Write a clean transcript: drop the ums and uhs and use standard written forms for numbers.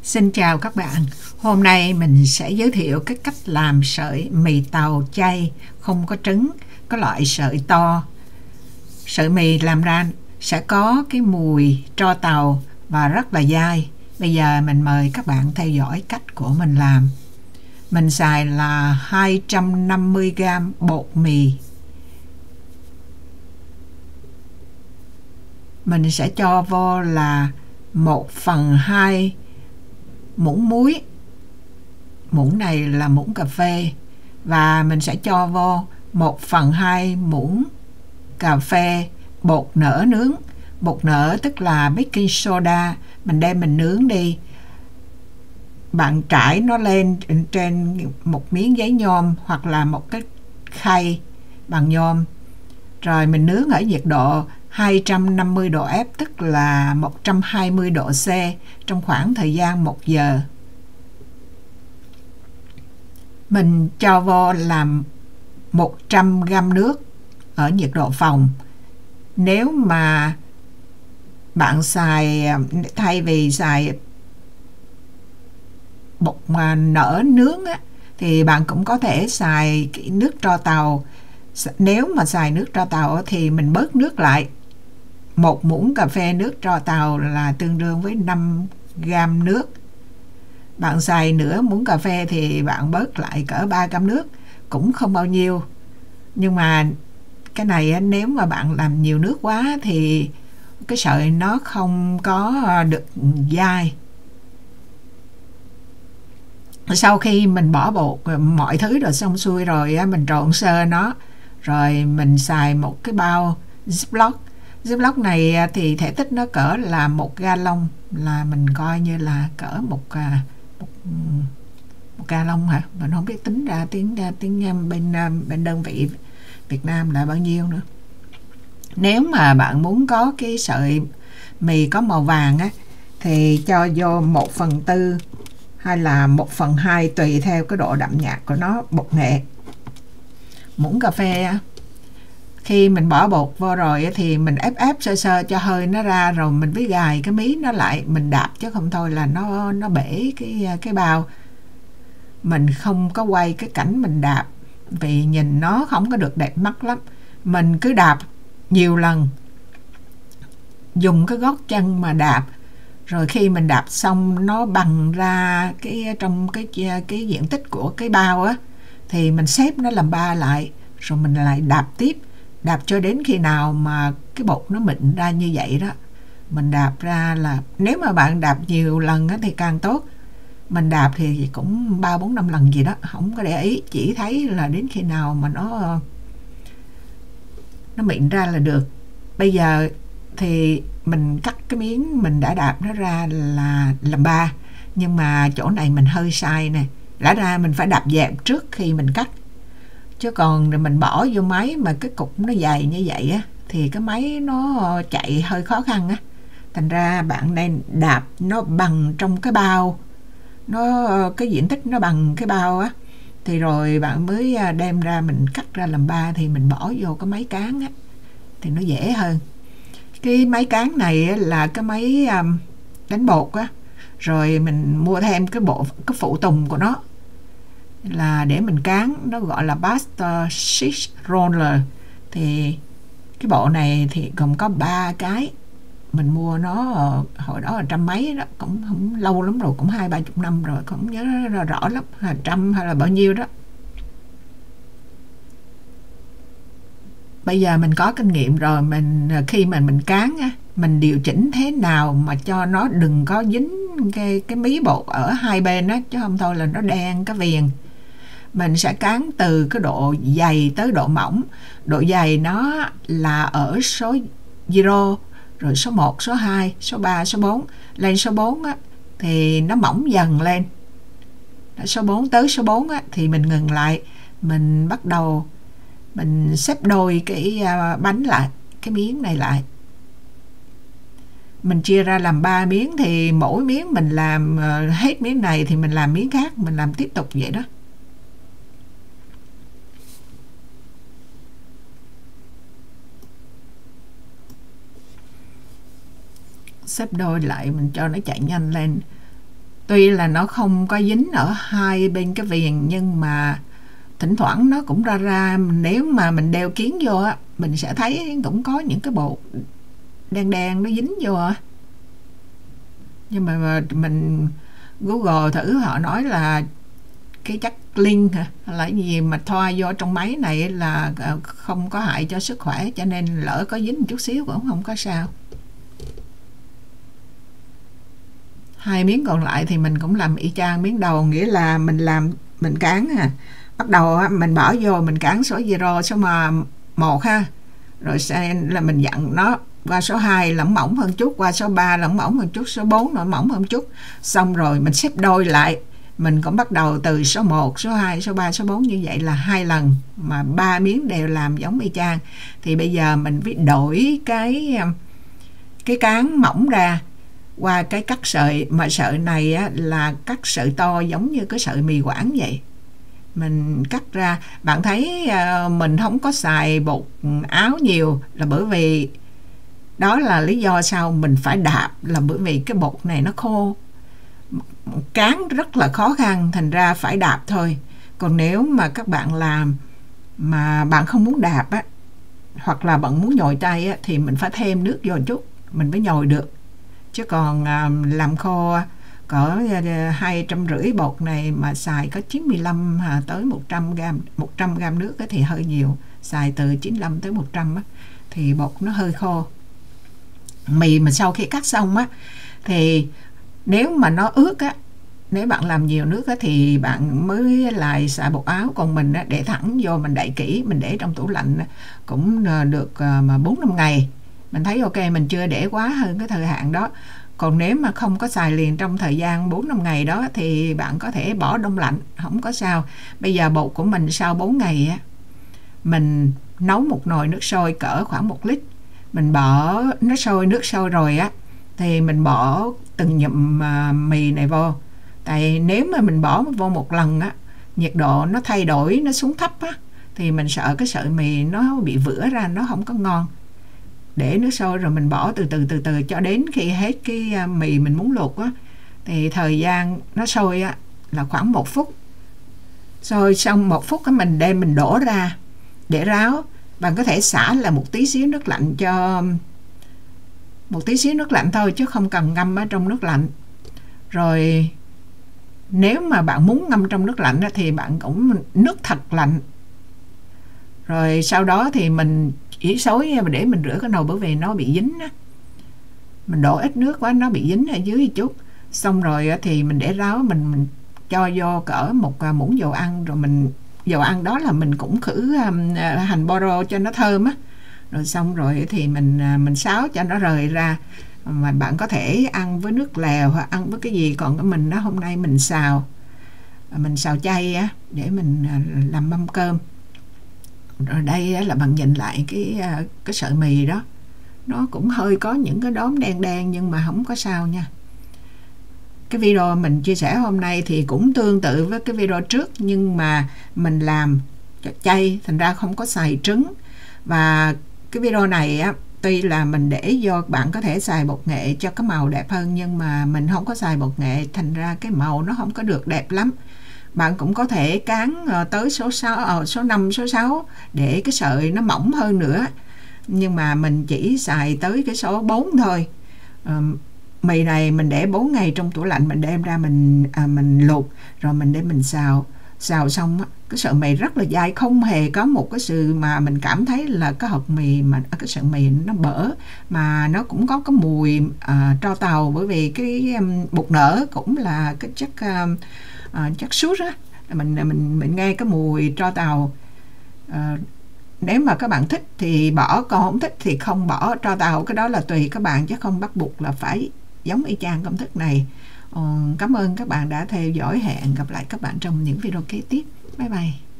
Xin chào các bạn. Hôm nay mình sẽ giới thiệu cái cách làm sợi mì tàu chay không có trứng, có loại sợi to. Sợi mì làm ra sẽ có cái mùi tro tàu và rất là dai. Bây giờ mình mời các bạn theo dõi cách của mình làm. Mình xài là 250g bột mì. Mình sẽ cho vô là 1/2 muỗng muối. Muỗng này là muỗng cà phê. Và mình sẽ cho vô 1/2 muỗng cà phê bột nở nướng. Bột nở tức là baking soda. Mình đem mình nướng đi. Bạn trải nó lên trên một miếng giấy nhôm hoặc là một cái khay bằng nhôm. Rồi mình nướng ở nhiệt độ 250 độ F tức là 120 độ C trong khoảng thời gian 1 giờ. Mình cho vô làm 100g nước ở nhiệt độ phòng. Nếu mà bạn thay vì xài bột mà nở nướng á, thì bạn cũng có thể xài cái nước tro tàu. Nếu mà xài nước tro tàu thì mình bớt nước lại. 1 muỗng cà phê nước tro tàu là tương đương với 5g nước. Bạn xài nửa muỗng cà phê thì bạn bớt lại cỡ 3g nước, cũng không bao nhiêu. Nhưng mà cái này nếu mà bạn làm nhiều nước quá thì cái sợi nó không có được dai. Sau khi mình bỏ bột mọi thứ rồi xong xuôi rồi mình trộn sơ nó, rồi mình xài một cái bao Ziploc. Ziploc này thì thể tích nó cỡ là 1 gallon, là mình coi như là cỡ một gallon hả? Mình không biết tính ra tiếng bên đơn vị Việt Nam là bao nhiêu nữa. Nếu mà bạn muốn có cái sợi mì có màu vàng á thì cho vô 1/4 hay là 1/2 tùy theo cái độ đậm nhạt của nó, bột nghệ. Muỗng cà phê á, khi mình bỏ bột vô rồi thì mình ép sơ sơ cho hơi nó ra, rồi mình mới gài cái mí nó lại, mình đạp chứ không thôi là nó bể cái bao. Mình không có quay cái cảnh mình đạp vì nhìn nó không có được đẹp mắt lắm. Mình cứ đạp nhiều lần, dùng cái gót chân mà đạp, rồi khi mình đạp xong nó bằng ra trong cái diện tích của cái bao á thì mình xếp nó làm 3 lại, rồi mình lại đạp tiếp, đạp cho đến khi nào mà cái bột nó mịn ra như vậy đó. Mình đạp ra là nếu mà bạn đạp nhiều lần á thì càng tốt. Mình đạp thì cũng 3, 4, 5 lần gì đó, không có để ý, chỉ thấy là đến khi nào mà nó mịn ra là được. Bây giờ thì mình cắt cái miếng mình đã đạp nó ra là làm 3, nhưng mà chỗ này mình hơi sai nè. Lẽ ra mình phải đạp dẹp trước khi mình cắt, chứ còn mình bỏ vô máy mà cái cục nó dày như vậy á thì cái máy nó chạy hơi khó khăn á. Thành ra bạn nên đạp nó bằng trong cái bao, cái diện tích nó bằng cái bao á, thì rồi bạn mới đem ra mình cắt ra làm 3 thì mình bỏ vô cái máy cán á thì nó dễ hơn. Cái máy cán này là cái máy đánh bột á, rồi mình mua thêm cái phụ tùng của nó là để mình cán, nó gọi là Buster Sheet Roller. Thì cái bộ này thì gồm có 3 cái. Mình mua nó hồi đó là trăm mấy đó, cũng không lâu lắm rồi, cũng 20-30 năm rồi, không nhớ rõ lắm, 100 hay là bao nhiêu đó. Bây giờ mình có kinh nghiệm rồi, khi mà mình cán á, mình điều chỉnh thế nào mà cho nó đừng có dính cái mí bột ở hai bên á, chứ không thôi là nó đen cái viền. Mình sẽ cán từ cái độ dày tới độ mỏng. Độ dày nó là ở số 0, rồi số 1, số 2, số 3, số 4. Lên số 4 á, thì nó mỏng dần lên. Số 4 tới số 4 á, thì mình ngừng lại. Mình bắt đầu mình xếp đôi cái bánh lại, cái miếng này lại. Mình chia ra làm 3 miếng, thì mỗi miếng mình làm hết miếng này thì mình làm miếng khác, mình làm tiếp tục vậy đó. xếp đôi lại, mình cho nó chạy nhanh lên. Tuy là nó không có dính ở hai bên cái viền, nhưng mà thỉnh thoảng nó cũng ra. Nếu mà mình đeo kiến vô á, mình sẽ thấy cũng có những cái bột đen đen nó dính vô á. Nhưng mà mình Google thử, họ nói là cái chất Link hả, là cái gì mà thoa vô trong máy này là không có hại cho sức khỏe, cho nên lỡ có dính một chút xíu cũng không có sao. 2 miếng còn lại thì mình cũng làm y chang miếng đầu, nghĩa là mình cán bắt đầu mình bỏ vô, mình cán số 0, số 1 ha, rồi sẽ là mình dặn nó qua số 2 là mỏng hơn chút, qua số 3 là mỏng hơn chút, số 4 nó mỏng hơn chút, xong rồi mình xếp đôi lại. Mình cũng bắt đầu từ số 1, số 2, số 3, số 4 như vậy là 2 lần, mà 3 miếng đều làm giống y chang. Thì bây giờ mình phải đổi cái cán mỏng ra qua cái cắt sợi, mà sợi này á, là cắt sợi to giống như cái sợi mì Quảng vậy. Mình cắt ra, bạn thấy mình không có xài bột áo nhiều là bởi vì đó là lý do sao mình phải đạp, là bởi vì cái bột này nó khô, cán rất là khó khăn, thành ra phải đạp thôi. Còn nếu mà các bạn làm mà bạn không muốn đạp á, hoặc là bạn muốn nhồi tay á, thì mình phải thêm nước vô chút mình mới nhồi được. Chứ còn làm khô cỡ 250 bột này mà xài có 95 tới 100 gram nước thì hơi nhiều, xài từ 95 tới 100 thì bột nó hơi khô. Mì mà sau khi cắt xong á, thì nếu mà nó ướt á, nếu bạn làm nhiều nước á, thì bạn mới lại xài bột áo. Còn mình á, để thẳng vô, mình đậy kỹ, mình để trong tủ lạnh cũng được mà 4-5 ngày. Mình thấy ok, mình chưa để quá hơn cái thời hạn đó. Còn nếu mà không có xài liền trong thời gian 4-5 ngày đó thì bạn có thể bỏ đông lạnh, không có sao. Bây giờ bột của mình sau 4 ngày á, mình nấu một nồi nước sôi cỡ khoảng 1 lít. Mình bỏ nước sôi rồi á, thì mình bỏ từng nhụm mì này vô. Tại nếu mà mình bỏ vô một lần á, nhiệt độ nó thay đổi, nó xuống thấp á, thì mình sợ cái sợi mì nó bị vữa ra, nó không có ngon. Để nước sôi rồi mình bỏ từ từ cho đến khi hết cái mì mình muốn luộc á, thì thời gian nó sôi á là khoảng 1 phút. Sôi xong 1 phút á, mình đem mình đổ ra để ráo. Bạn có thể xả là một tí xíu nước lạnh thôi, chứ không cần ngâm ở trong nước lạnh. Rồi nếu mà bạn muốn ngâm trong nước lạnh thì bạn cũng nước thật lạnh. Rồi sau đó thì mình chỉ xối để mình rửa cái nồi, bởi vì nó bị dính á. Mình đổ ít nước quá, nó bị dính ở dưới một chút. Xong rồi thì mình để ráo, mình cho vô cỡ một muỗng dầu ăn. Rồi dầu ăn đó là mình cũng khử hành boro cho nó thơm á. Rồi xong rồi thì mình xáo cho nó rời ra. Mà bạn có thể ăn với nước lèo hoặc ăn với cái gì. Còn mình hôm nay mình xào chay á, để mình làm mâm cơm. Rồi đây là bạn nhìn lại cái sợi mì đó, nó cũng hơi có những cái đốm đen đen, nhưng mà không có sao nha. Cái video mình chia sẻ hôm nay thì cũng tương tự với cái video trước, nhưng mà mình làm chay, thành ra không có xài trứng. Và cái video này á, tuy là mình để vô, bạn có thể xài bột nghệ cho cái màu đẹp hơn, nhưng mà mình không có xài bột nghệ, thành ra cái màu nó không có được đẹp lắm. Bạn cũng có thể cán tới số 5, số 6 để cái sợi nó mỏng hơn nữa. Nhưng mà mình chỉ xài tới cái số 4 thôi. Mì này mình để 4 ngày trong tủ lạnh, mình đem ra mình luộc, rồi mình để mình xào xong á, cái sợi mì rất là dai, không hề có một cái sự mà mình cảm thấy là cái hột mì mà cái sợi mì nó bở, mà nó cũng có cái mùi tro tàu, bởi vì cái bột nở cũng là cái chất sút á, mình nghe cái mùi tro tàu. Nếu mà các bạn thích thì bỏ, còn không thích thì không bỏ tro tàu, cái đó là tùy các bạn, chứ không bắt buộc là phải giống y chang công thức này. Cảm ơn các bạn đã theo dõi, hẹn gặp lại các bạn trong những video kế tiếp. Bye bye.